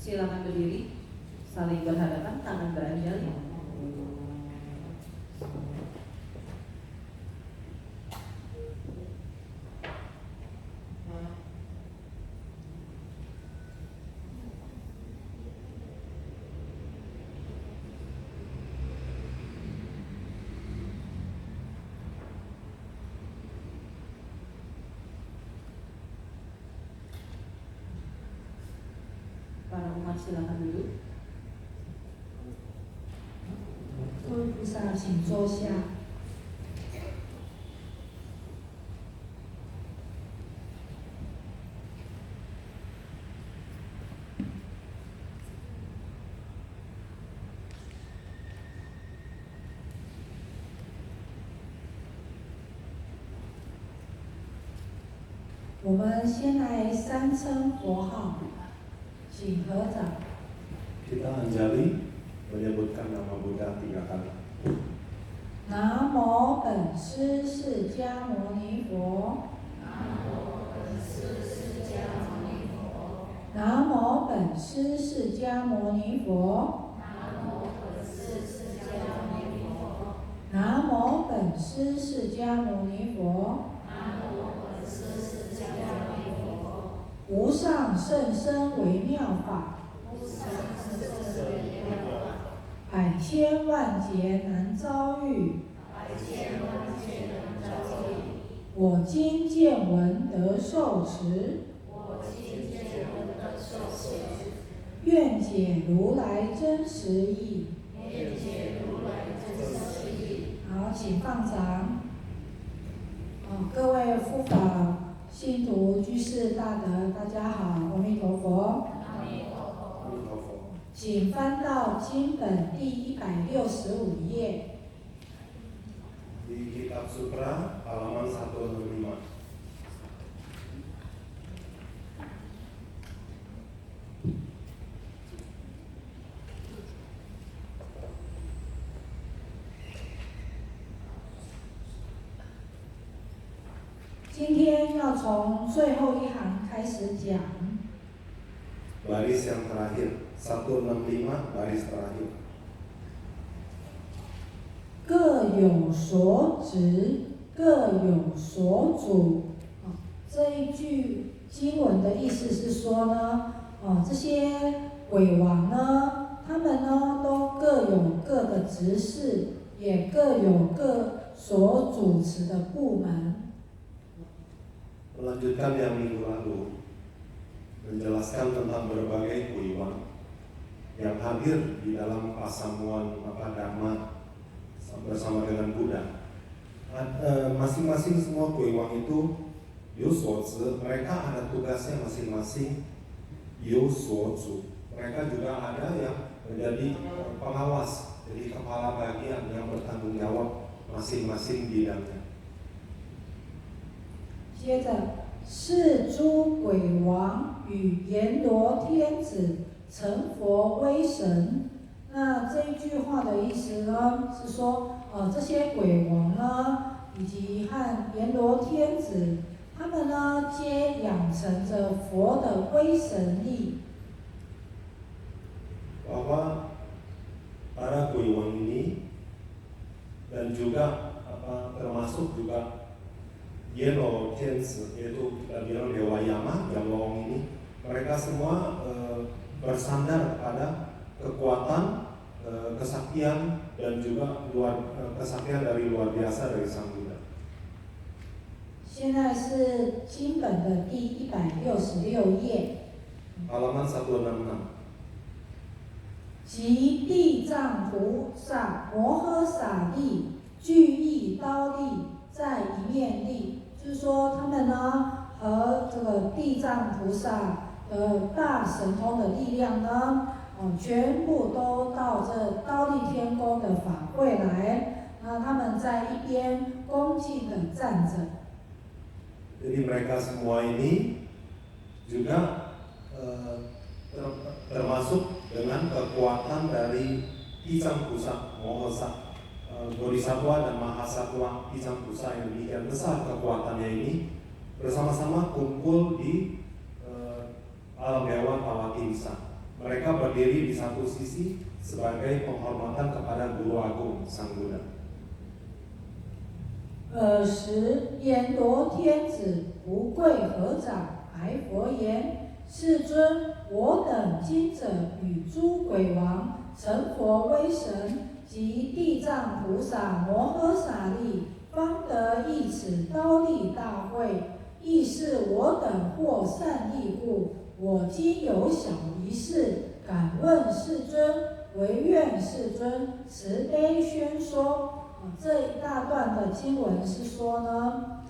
Silakan berdiri, saling berhadapan, tangan beranjali. Para umat silakan duduk. 各位菩萨，请坐下。我们先来三称佛号，请合掌。 Kita anjali menyebutkan nama Buddha 3 kali. 南无本师释迦牟尼佛。南无本师释迦牟尼佛。南无本师释迦牟尼佛。南无本师释迦牟尼佛。无上甚深微妙法。 百千万劫难遭遇，我今见闻得受持，愿解如来真实义。好，请放掌。各位护法、信徒、居士大德，大家好，阿弥陀佛。 请翻到经本第165页。Di Kitab Sutra halaman 165. 今天要从最后一行开始讲。 Baris yang terakhir 165 baris terakhir. 各有所指，各有所主。这一句经文的意思是说呢，这些鬼王呢，他们呢都各有各的职事，也各有各所主持的部门。 Melanjutkan yang minggu lalu, menjelaskan tentang berbagai kuiwan yang hadir di dalam pasamuan Dhamma bersama dengan Buddha. Masing-masing semua kuiwang itu Yusozi, mereka ada tugasnya masing-masing. Yusozu, mereka juga ada yang menjadi pengawas, jadi kepala bagian yang bertanggung jawab masing-masing bidangnya. 接着，是诸鬼王与阎罗天子成佛威神。那这一句话的意思呢，是说，这些鬼王呢，以及和阎罗天子，他们呢，皆养成着佛的威神力。bahwa para goiwang ini dan juga termasuk juga Yeno Tianzi, yaitu kita bilang Dewa Yama, Jamlong ini, mereka semua bersandar pada kekuatan, kesaktian dan juga kesaktian dari luar biasa dari Sang Buddha. 现在是经本的第166页。 Halaman 166. 即地藏菩萨摩诃萨利俱诣刀立在一面立，就是说他们呢和这个地藏菩萨的大神通的力量呢，全部都到这刀立天宫的法会来，那他们在一边恭敬的站着。 Jadi mereka semua ini juga termasuk dengan kekuatan dari Ijang Pusa, Mohosa, Bodhisattva dan Mahasatwa Ijang Pusa yang demikian besar kekuatannya ini bersama-sama kumpul di alam dewa Tawatimsa. Mereka berdiri di satu sisi sebagai penghormatan kepada Guru Agung Sang Buddha. 时阎罗天子不跪合掌，白佛言：“世尊，我等今者与诸鬼王、成佛威神及地藏菩萨摩诃萨利，方得一此刀立大会，亦是我等获善利故。我今有小一事，敢问世尊，唯愿世尊慈悲宣说。” 这一大段的经文是说呢，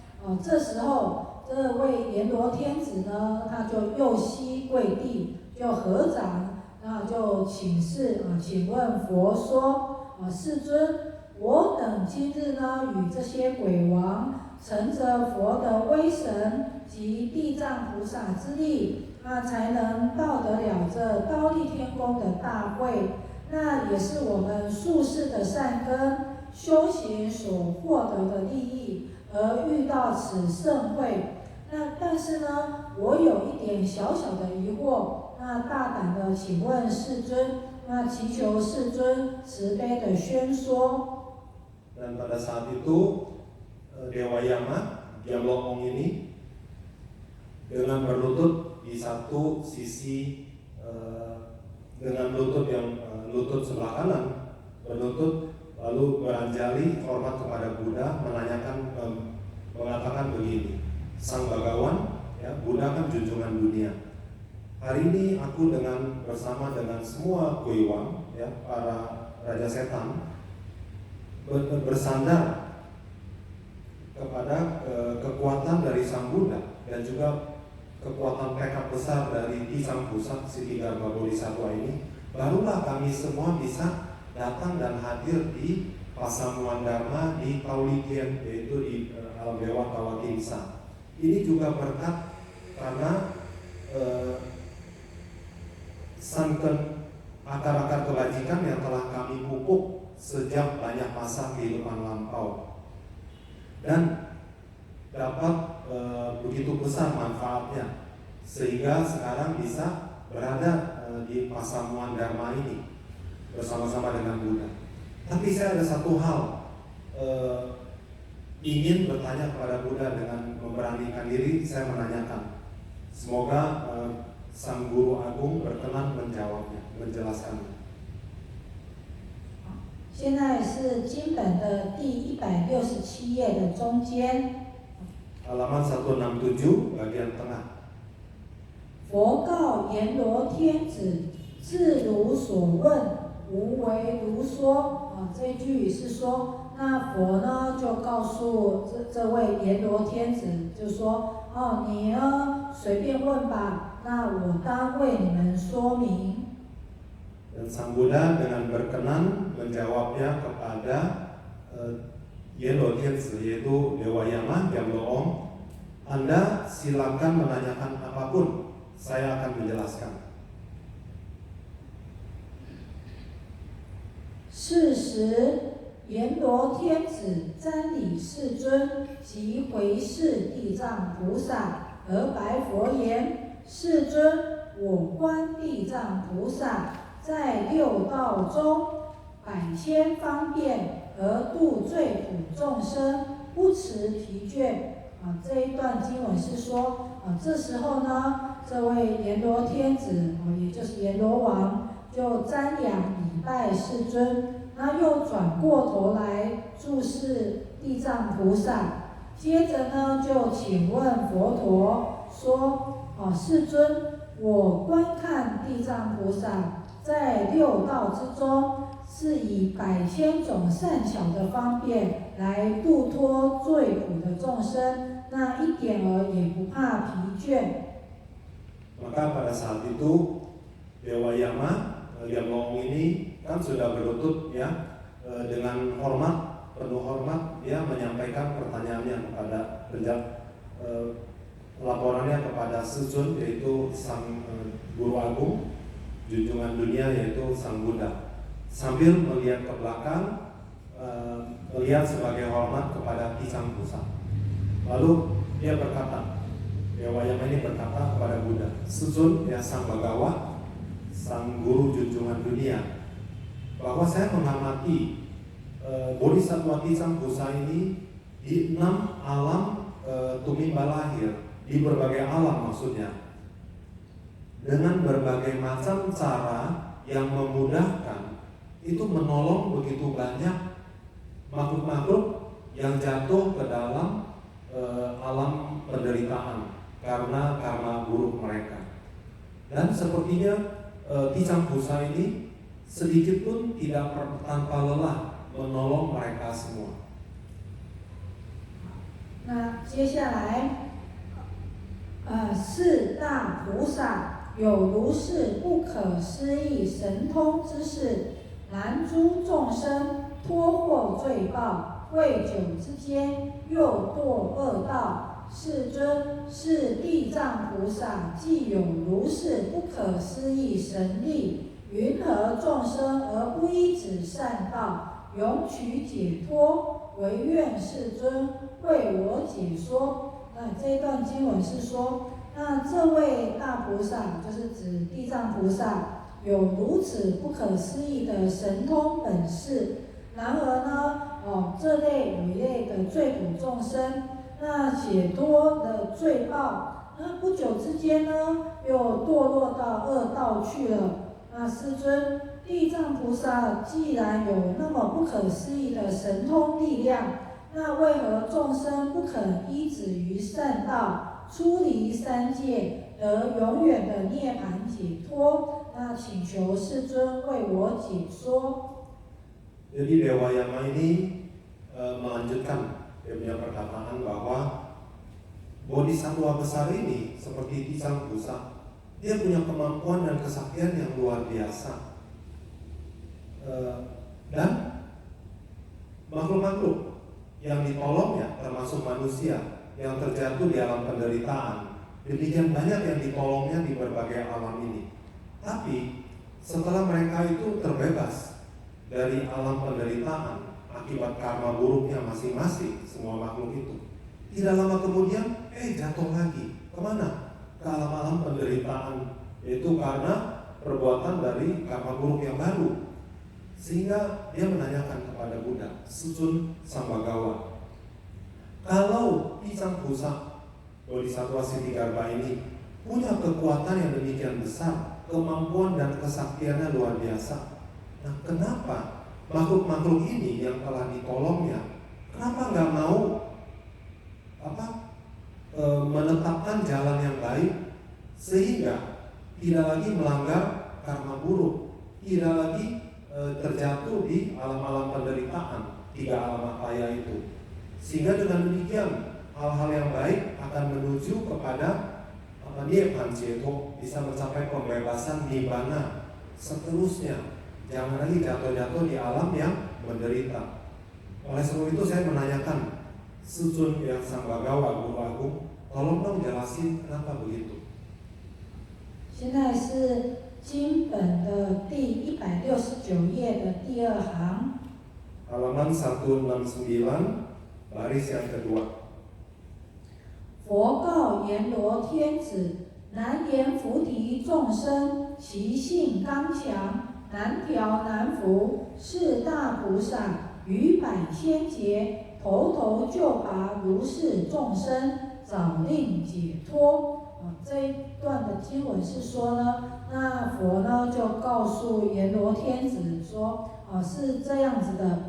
这时候这位阎罗天子呢，他就右膝跪地，就合掌，那就请示请问佛说，世尊，我等今日呢与这些鬼王乘着佛的威神及地藏菩萨之力，才能到得了这刀立天宫的大会，那也是我们宿世的善根。 修行所获得的利益，而遇到此盛会，那但是呢，我有一点小小的疑惑，那大胆的请问世尊，那祈求世尊慈悲的宣说。Dan pada saat itu Dewa Yama, Jamlong ini dengan berlutut di satu sisi dengan lutut yang lutut sebelah kanan berlutut. Lalu beranjali hormat kepada Buddha, mengatakan begini, Sang Bagawan, ya, Buddha kan junjungan dunia. Hari ini aku bersama dengan semua goiwang, ya, para raja setan, bersandar kepada kekuatan dari Sang Buddha dan juga kekuatan tekad besar dari Ijang Pusa Siddhigarbha Bodhisattva ini. Barulah kami semua bisa datang dan hadir di Pasamuan Dharma di Taulitian, yaitu di alam dewa Tawatimsa. Ini juga berkat karena santen akar-akar kebajikan yang telah kami pupuk sejak banyak masa kehidupan lampau dan dapat begitu besar manfaatnya sehingga sekarang bisa berada di Pasamuan Dharma ini bersama-sama dengan Buddha. Tapi saya ada satu hal ingin bertanya kepada Buddha dengan memberanikan diri. Saya menanyakan, semoga Sang Guru Agung berkenan menjawabnya, menjelaskannya. 现在是经本的第167页的中间。 Halaman 167 bagian tengah. 佛告阎罗天子：“自如所问。” 无为如说这一句是说，那佛呢就告诉这位阎罗天子，就说你呢随便问吧，那我当为你们说明。Dan Sang Buddha dengan berkenan menjawabnya kepada Yeno Tianzi, yaitu Dewa Yama, Jamlong, Anda silakan menanyakan apapun, saya akan menjelaskan. 是时，阎罗天子瞻礼世尊，即回视地藏菩萨，而白佛言：“世尊，我观地藏菩萨在六道中百千方便而度罪苦众生，不辞疲倦。这一段经文是说，这时候呢，这位阎罗天子，也就是阎罗王，就瞻仰礼拜世尊，那又转过头来注视地藏菩萨，接着呢，就请问佛陀说：世尊，我观看地藏菩萨在六道之中，是以百千种善巧的方便来度脱罪苦的众生，那一点儿也不怕疲倦。Maka pada saat itu Dewa Yama yang ngomong ini kan sudah berlutut ya, dengan hormat, penuh hormat dia menyampaikan pertanyaannya kepada laporannya kepada Sejun, yaitu sang guru agung junjungan dunia, yaitu sang Buddha, sambil melihat ke belakang, melihat sebagai hormat kepada Tisang Pusa. Lalu dia berkata, Dewa Yama ini berkata kepada Buddha, Sejun, ya sang Bagawa, sang guru junjungan dunia, bahwa saya mengamati Bodhisattva Tisang Pusa ini di 6 alam tumimba lahir, di berbagai alam maksudnya, dengan berbagai macam cara yang memudahkan, itu menolong begitu banyak makhluk-makhluk yang jatuh ke dalam alam penderitaan karena karma buruk mereka. Dan sepertinya Tisang Pusa ini sedikit pun tidak tanpa lelah menolong mereka semua. 那接下来，四大菩萨有如是不可思议神通之事，难诸众生脱获罪报，未久之间又堕恶道。世尊，是地藏菩萨既有如是不可思议神力，云何众生而不依止善道，永取解脱？唯愿世尊为我解说。那这一段经文是说，那这位大菩萨，就是指地藏菩萨，有如此不可思议的神通本事。然而呢，这类有一类的罪苦众生，那解脱的罪报，那不久之间呢，又堕落到恶道去了。那世尊，地藏菩萨既然有那么不可思议的神通力量，那为何众生不肯依止于善道，出离三界，得永远的涅槃解脱？那请求世尊为我解说。Jadi Dewa Yama ini melanjutkan dia punya perkataan bahwa Bodhisattva besar ini seperti Tisang Pusa, dia punya kemampuan dan kesaktian yang luar biasa, dan makhluk-makhluk yang ditolongnya termasuk manusia yang terjatuh di alam penderitaan, demikian banyak yang ditolongnya di berbagai alam ini. Tapi setelah mereka itu terbebas dari alam penderitaan akibat karma buruknya masing-masing, semua makhluk itu, tidak lama kemudian jatuh lagi. Kemana? Ke alam-alam penderitaan, yaitu karena perbuatan dari karma buruk yang baru. Sehingga dia menanyakan kepada Buddha, Sejun Sang Bagawa, kalau Tisang Pusa Bodhisattva Siddhigarbha ini punya kekuatan yang demikian besar, kemampuan dan kesaktiannya luar biasa, nah kenapa makhluk-makhluk ini yang telah ditolongnya, kenapa nggak mau menetapkan jalan yang baik sehingga tidak lagi melanggar karma buruk, tidak lagi terjatuh di alam-alam penderitaan, 3 alam kaya itu, sehingga dengan demikian hal-hal yang baik akan menuju kepada Nibbana Ceto, bisa mencapai pembebasan Nibbana. Seterusnya jangan lagi jatuh-jatuh di alam yang menderita. Oleh sebab itu saya menanyakan Sejun yang Sang Bagawa Guru Agung, tolong dong jelasin kenapa begitu. 现在是经本的第169页的第2行。 Halaman 169, baris yang kedua. 佛告阎罗天子：难言菩提众生，其性刚强，南调南伏，是大菩萨于百千劫，头头就拔如是众生，早令解脱。这一段的经文是说呢，那佛呢就告诉阎罗天子说，是这样子的。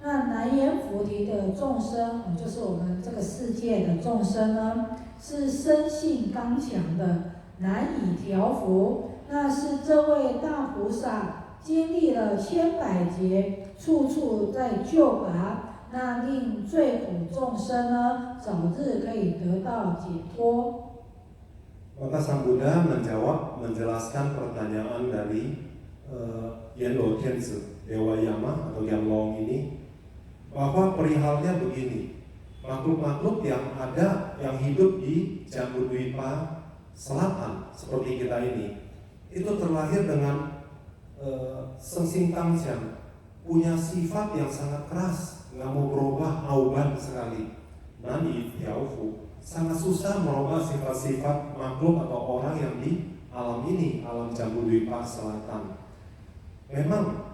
那南阎浮提的众生，就是我们这个世界的众生呢，是生性刚强的，难以调伏。那是这位大菩萨经历了千百劫，处处在救拔，那令罪苦众生呢，早日可以得到解脱。Maka Sang Buddha menjelaskan pertanyaan dari Yenlo Tianzi, Dewa Yama atau Yanlong ini, bahwa perihalnya begini, makhluk-makhluk yang ada yang hidup di Jambudwipa Selatan seperti kita ini, itu terlahir dengan sengsing tangsiang, punya sifat yang sangat keras, nggak mau berubah, auban sekali. Nani Tiaufu sangat susah merubah sifat-sifat makhluk atau orang yang di alam ini, alam Jambudwipa Selatan. Memang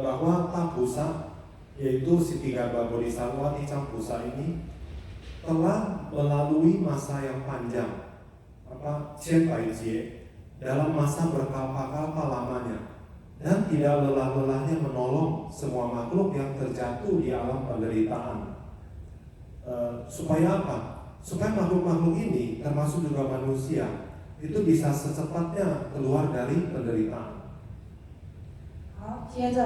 bahwa Tapusa, yaitu Siti Garbha Bodhisattva Ticampusa ini telah melalui masa yang panjang, Cienpaijie, dalam masa berkalpa-kalpa lamanya, dan tidak lelah-lelahnya menolong semua makhluk yang terjatuh di alam penderitaan. Supaya apa? Supaya makhluk-makhluk ini, termasuk juga manusia, itu bisa secepatnya keluar dari penderitaan. 好，接着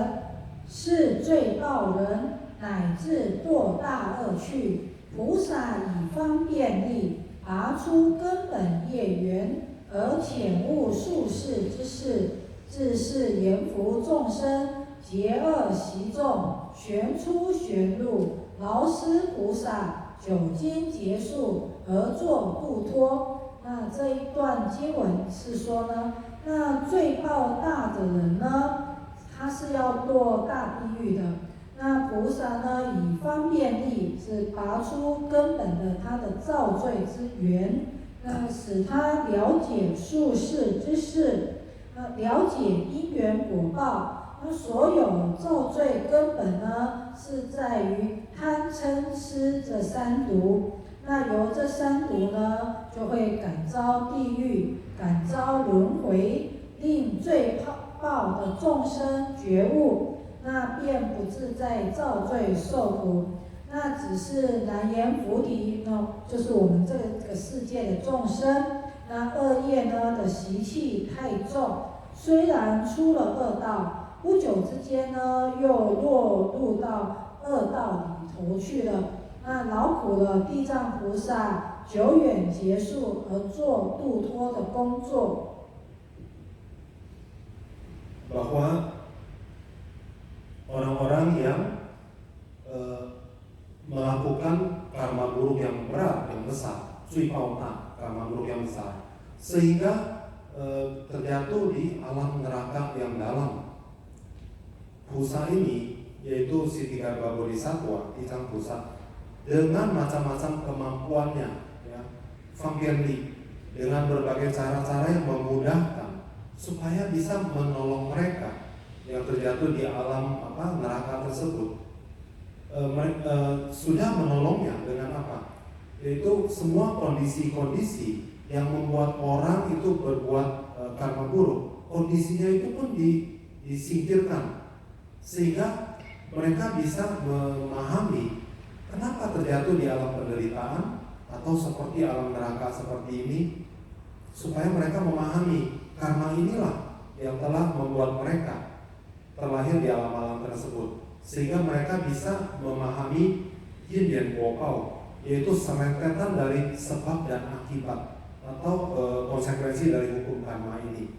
是罪报人，乃至堕大恶趣。菩萨以方便力，拔出根本业缘，而遣悟术士之事，自是阎浮众生，结恶习众，旋出旋入，劳师菩萨久经结束而作度脱。那这一段经文是说呢，那罪报大的人呢，他是要堕大地狱的。那菩萨呢，以方便力是拔出根本的他的造罪之源，那使他了解术士之事，了解因缘果报。那所有造罪根本呢，是在于贪嗔痴这三毒。那由这三毒呢，就会感召地狱，感召轮回，令罪报的众生觉悟，那便不自在造罪受苦。那只是南阎浮提呢，就是我们这个世界的众生，那恶业呢的习气太重，虽然出了恶道，不久之间呢又落入到恶道里头去了。那劳苦了地藏菩萨久远结束而做度脱的工作。Bahwa orang-orang yang melakukan karma buruk yang berat, yang besar, cui pauta, karma buruk yang besar, sehingga terjatuh di alam neraka yang dalam. Pusa ini, yaitu Siti Garbha Bodhisattva, Ticampusa, dengan macam-macam kemampuannya, ya, Fampianli, dengan berbagai cara-cara yang memudahkan supaya bisa menolong mereka yang terjatuh di alam neraka tersebut. Sudah menolongnya dengan apa? Yaitu semua kondisi-kondisi yang membuat orang itu berbuat karma buruk, kondisinya itu pun disingkirkan, sehingga mereka bisa memahami kenapa terjatuh di alam penderitaan atau seperti alam neraka seperti ini, supaya mereka memahami karma inilah yang telah membuat mereka terlahir di alam-alam tersebut, sehingga mereka bisa memahami yin dan kuopao, yaitu serentetan dari sebab dan akibat atau konsekuensi dari hukum karma ini.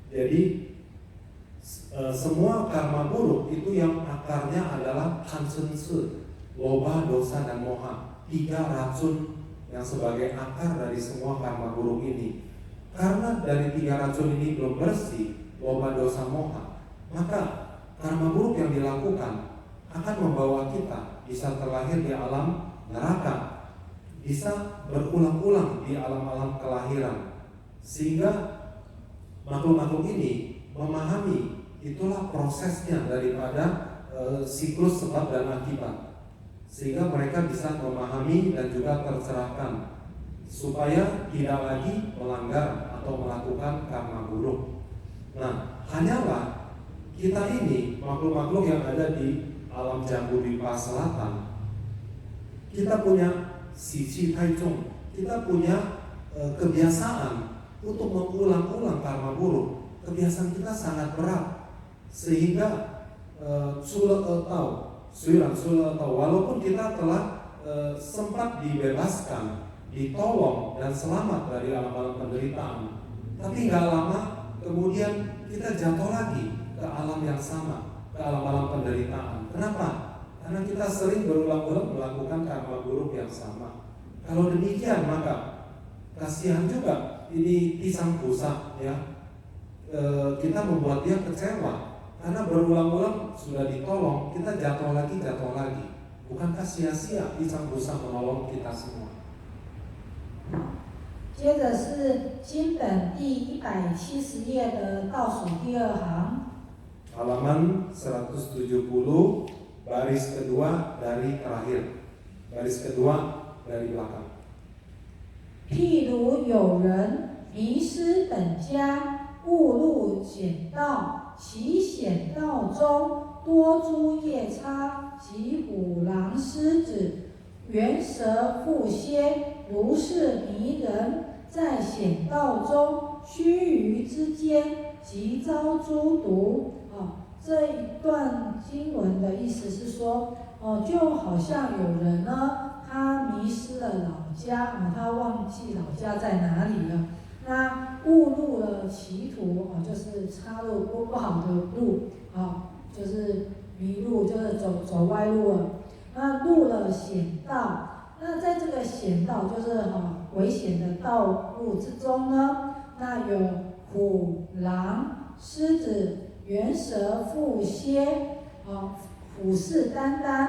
Jadi semua karma buruk itu yang akarnya adalah kansense, loba, dosa, dan moha, 3 racun yang sebagai akar dari semua karma buruk ini. Karena dari 3 racun ini belum bersih, loba, dosa, moha, maka karma buruk yang dilakukan akan membawa kita bisa terlahir di alam neraka, bisa berulang-ulang di alam-alam kelahiran, sehingga makhluk-makhluk ini memahami itulah prosesnya daripada siklus sebab dan akibat, sehingga mereka bisa memahami dan juga tercerahkan supaya tidak lagi melanggar atau melakukan karma buruk. Nah, hanyalah kita ini makhluk-makhluk yang ada di alam Jambudvipa Selatan, kita punya sisi taicong, kita punya kebiasaan untuk mengulang-ulang karma buruk. Kebiasaan kita sangat berat, sehingga walaupun kita telah sempat dibebaskan, ditolong dan selamat dari alam-alam penderitaan, tapi nggak lama kemudian kita jatuh lagi ke alam yang sama, ke alam-alam penderitaan. Kenapa? Karena kita sering berulang-ulang melakukan karma buruk yang sama. Kalau demikian maka kasihan juga ini pisang busa ya, kita membuat dia kecewa. Karena berulang-ulang sudah ditolong, kita jatuh lagi. Bukankah sia-sia pisang busa menolong kita semua? 接着是经本第170页的倒数第2行， halaman 170 baris kedua dari terakhir, baris kedua dari belakang. 譬如有人迷失本家，误入险道，其险道中多诸夜叉及虎狼狮子、猿蛇蝮蝎，如是迷人，在险道中须臾之间即遭诸毒。这一段经文的意思是说，就好像有人呢，他迷失了老家，他忘记老家在哪里了，那误入了歧途，就是岔入不好的路，就是迷路，就是走歪路了。那入了险道，那在这个险道就是危险的道路之中呢，那有虎、狼、狮子、猿蛇蝮蝎，虎视眈眈。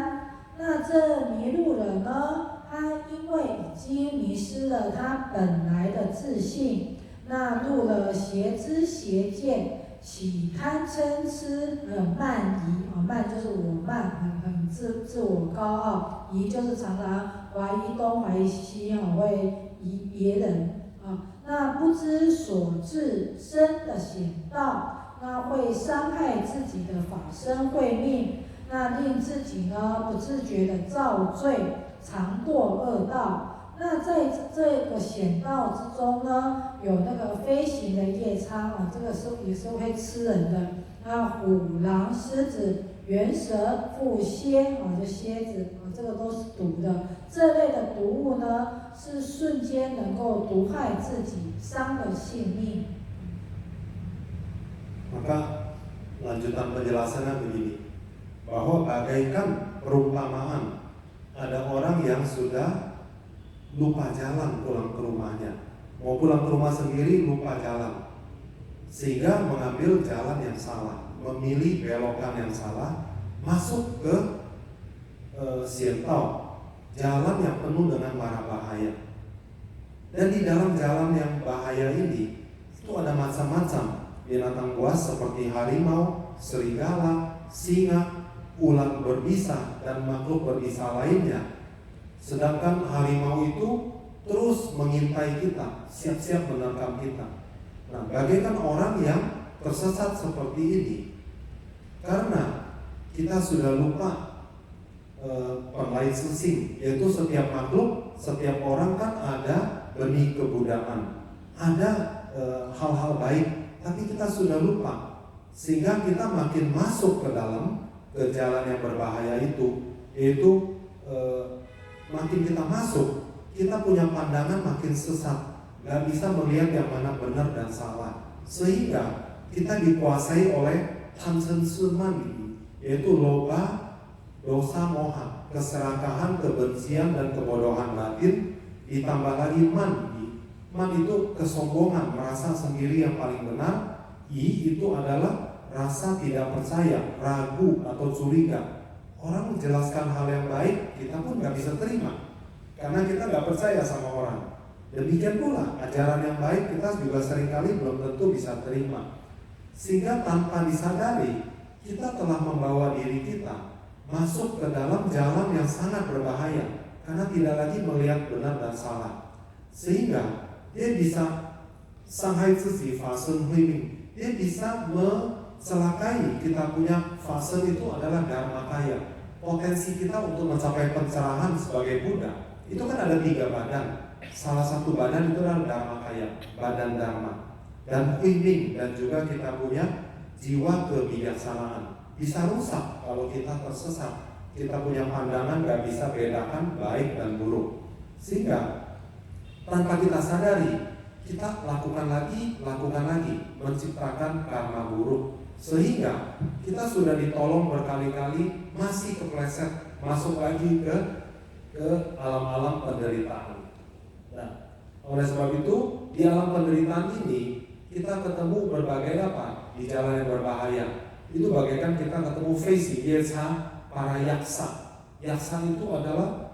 那这迷路人呢，他因为已经迷失了他本来的自信，那入了邪知邪见，起贪嗔痴，还有慢疑，慢就是我慢，很自我高傲，疑就是常常怀疑东怀疑西，会疑别人，那不知所至生的险道，那会伤害自己的法身慧命，那令自己呢不自觉的造罪，常堕恶道。那在这个险道之中呢，有那个飞行的夜叉，这个也是会吃人的。那虎、狼、狮子、猿蛇、蝮蝎，就蝎子，这个都是毒的。这类的毒物呢，是瞬间能够毒害自己，伤了性命。 Maka lanjutan penjelasannya begini, bahwa bagaikan perumpamaan ada orang yang sudah lupa jalan pulang ke rumahnya, mau pulang ke rumah sendiri lupa jalan, sehingga mengambil jalan yang salah, memilih belokan yang salah, masuk ke Sientau, jalan yang penuh dengan mara bahaya. Dan di dalam jalan yang bahaya ini itu ada macam-macam binatang buas seperti harimau, serigala, singa, ular berbisa, dan makhluk berbisa lainnya. Sedangkan harimau itu terus mengintai kita, siap-siap menerkam kita. Nah, bagaikan orang yang tersesat seperti ini, karena kita sudah lupa penlait sesing, yaitu setiap makhluk, setiap orang kan ada benih kebudayaan, ada hal-hal baik, tapi kita sudah lupa, sehingga kita makin masuk ke dalam ke jalan yang berbahaya itu, yaitu makin kita masuk, kita punya pandangan makin sesat, gak bisa melihat yang mana benar dan salah, sehingga kita dikuasai oleh tansen suman, yaitu loba, dosa, moha, keserakahan, kebencian, dan kebodohan batin, ditambah lagi man. Man itu kesombongan, merasa sendiri yang paling benar. I itu adalah rasa tidak percaya, ragu atau curiga. Orang menjelaskan hal yang baik, kita pun gak bisa terima, karena kita gak percaya sama orang. Demikian pula ajaran yang baik kita juga seringkali belum tentu bisa terima. Sehingga tanpa disadari, kita telah membawa diri kita masuk ke dalam jalan yang sangat berbahaya, karena tidak lagi melihat benar dan salah. Sehingga dia bisa Shanghai Ziji Fasen Huiming, dia bisa mencelakai kita punya fase itu adalah dharmakaya. Potensi kita untuk mencapai pencerahan sebagai Buddha itu kan ada 3 badan. Salah satu badan itu adalah dharmakaya, badan dharma, dan huiming, dan juga kita punya jiwa kebijaksanaan. Bisa rusak kalau kita tersesat. Kita punya pandangan gak bisa bedakan baik dan buruk. Sehingga tanpa kita sadari, kita lakukan lagi, menciptakan karma buruk. Sehingga kita sudah ditolong berkali-kali, masih kepleset, masuk lagi ke alam-alam penderitaan. Nah, oleh sebab itu, di alam penderitaan ini kita ketemu berbagai apa? Di jalan yang berbahaya. Itu bagaikan kita ketemu Faisi, Yesa, para yaksa. Yaksa itu adalah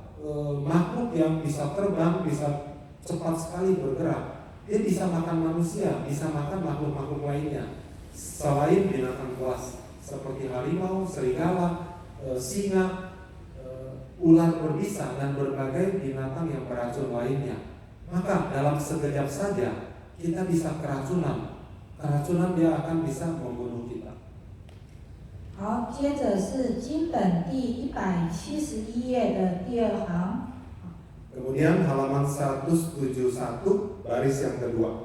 makhluk yang bisa terbang, bisa cepat sekali bergerak. Dia bisa makan manusia, bisa makan makhluk-makhluk lainnya. Selain binatang buas seperti harimau, serigala, singa, ular berbisa, dan berbagai binatang yang beracun lainnya. Maka dalam sekejap saja kita bisa keracunan. Keracunan dia akan bisa membunuh kita. 好，接着是经本第171页的第2行。 Kemudian halaman 171 baris yang kedua.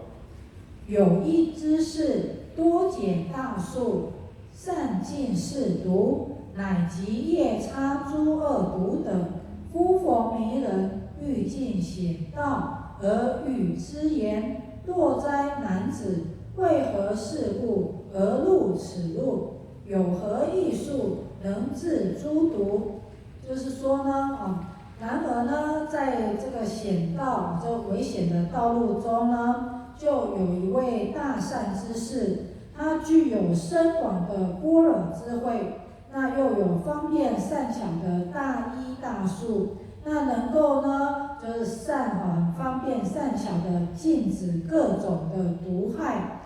有一知识多解大数，善尽是毒，乃及夜叉诸恶毒等。夫佛迷人，欲尽险道，而与之言：若哉男子，为何是故而入此路？有何艺术能治诸毒？就是说呢，然而呢，在这个险道，这危险的道路中呢，就有一位大善之士，他具有深广的般若智慧，那又有方便善巧的大医大术，那能够呢，就是很方便善巧的禁止各种的毒害，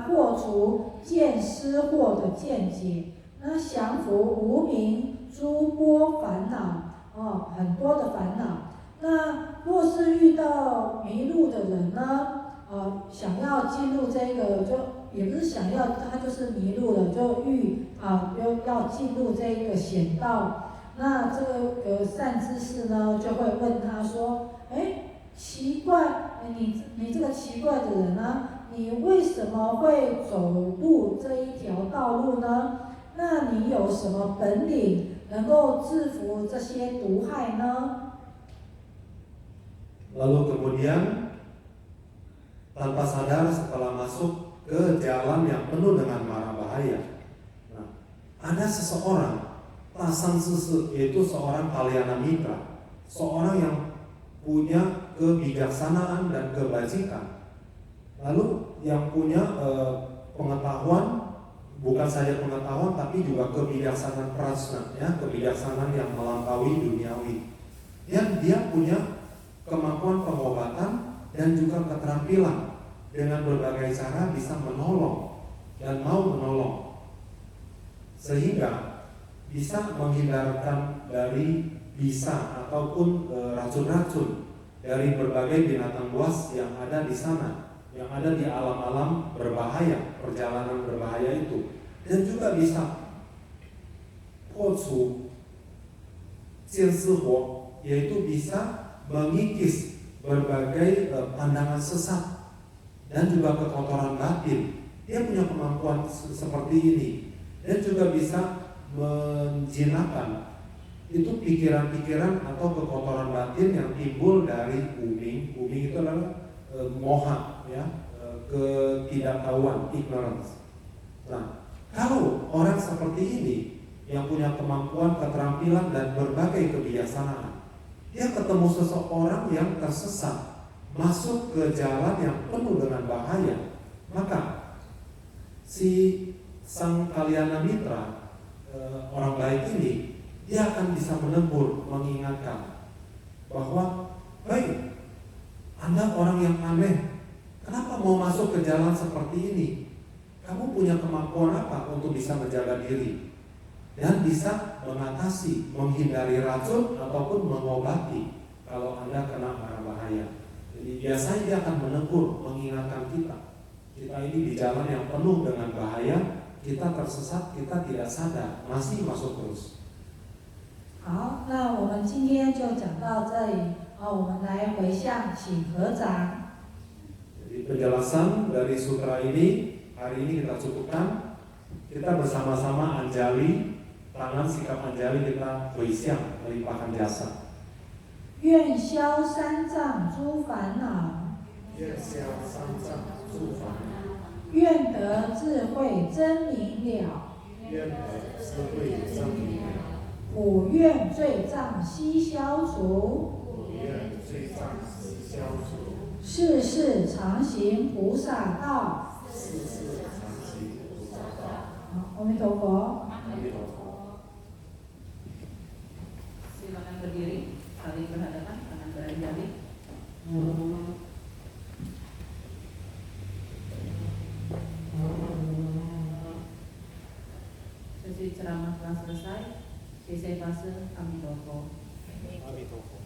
破除见思惑的见解，那降服无明诸波烦恼，很多的烦恼。那若是遇到迷路的人呢，想要进入这个，就也不是想要，他就是迷路了，就要进入这个险道。那这个善知识呢，就会问他说：“奇怪，你这个奇怪的人呢，你为什么会走路这一条道路呢？那你有什么本领能够制服这些毒害呢？” Lalu kemudian tanpa sadar setelah masuk ke jalan yang penuh dengan mara bahaya, ada seseorang Tasan Susu, yaitu seorang kalyana mitra, seorang yang punya kebijaksanaan dan kebajikan, lalu yang punya pengetahuan, bukan saja pengetahuan tapi juga kebijaksanaan prasna, ya, kebijaksanaan yang melampaui duniawi, yang dia punya kemampuan pengobatan dan juga keterampilan dengan berbagai cara bisa menolong dan mau menolong, sehingga bisa menghindarkan dari bisa ataupun racun-racun dari berbagai binatang buas yang ada di sana, yang ada di alam-alam berbahaya, perjalanan berbahaya itu, dan juga bisa potsu jiansihuo, yaitu bisa mengikis berbagai pandangan sesat dan juga kekotoran batin. Dia punya kemampuan seperti ini, dan juga bisa menjinakkan itu pikiran-pikiran atau kekotoran batin yang timbul dari uming. Uming itu adalah moha, ya, ketidaktahuan, ignorance. Nah, kalau orang seperti ini yang punya kemampuan, keterampilan dan berbagai kebijaksanaan, dia ketemu seseorang yang tersesat, masuk ke jalan yang penuh dengan bahaya, maka si sang kalyana mitra, orang baik ini, dia akan bisa menegur, mengingatkan bahwa, "Hei, Anda orang yang aneh, kenapa mau masuk ke jalan seperti ini? Kamu punya kemampuan apa untuk bisa menjaga diri dan bisa mengatasi, menghindari racun ataupun mengobati kalau Anda kena marah bahaya. Jadi biasanya dia akan menegur, mengingatkan kita. Kita ini di jalan yang penuh dengan bahaya, kita tersesat, kita tidak sadar, masih masuk terus. 好，那我们今天就讲到这里。我们来回向，请合掌。 Jadi penjelasan dari sutra ini hari ini kita cukupkan. Kita bersama-sama anjali, tangan sikap anjali kita huisyang, melimpahkan jasa. 愿消三障诸烦恼，愿消三障诸烦恼，愿得智慧真明了，愿得智慧真明了，普愿罪障悉消除，普愿罪障悉消除，世世常行菩萨道。 世世常行菩萨道。 好，阿弥陀佛。 阿弥陀佛。 Silakan berdiri, saling berhadapan, tangan berjari. Sesi ceramah telah selesai. Sesi fase Amitofo. Amitofo.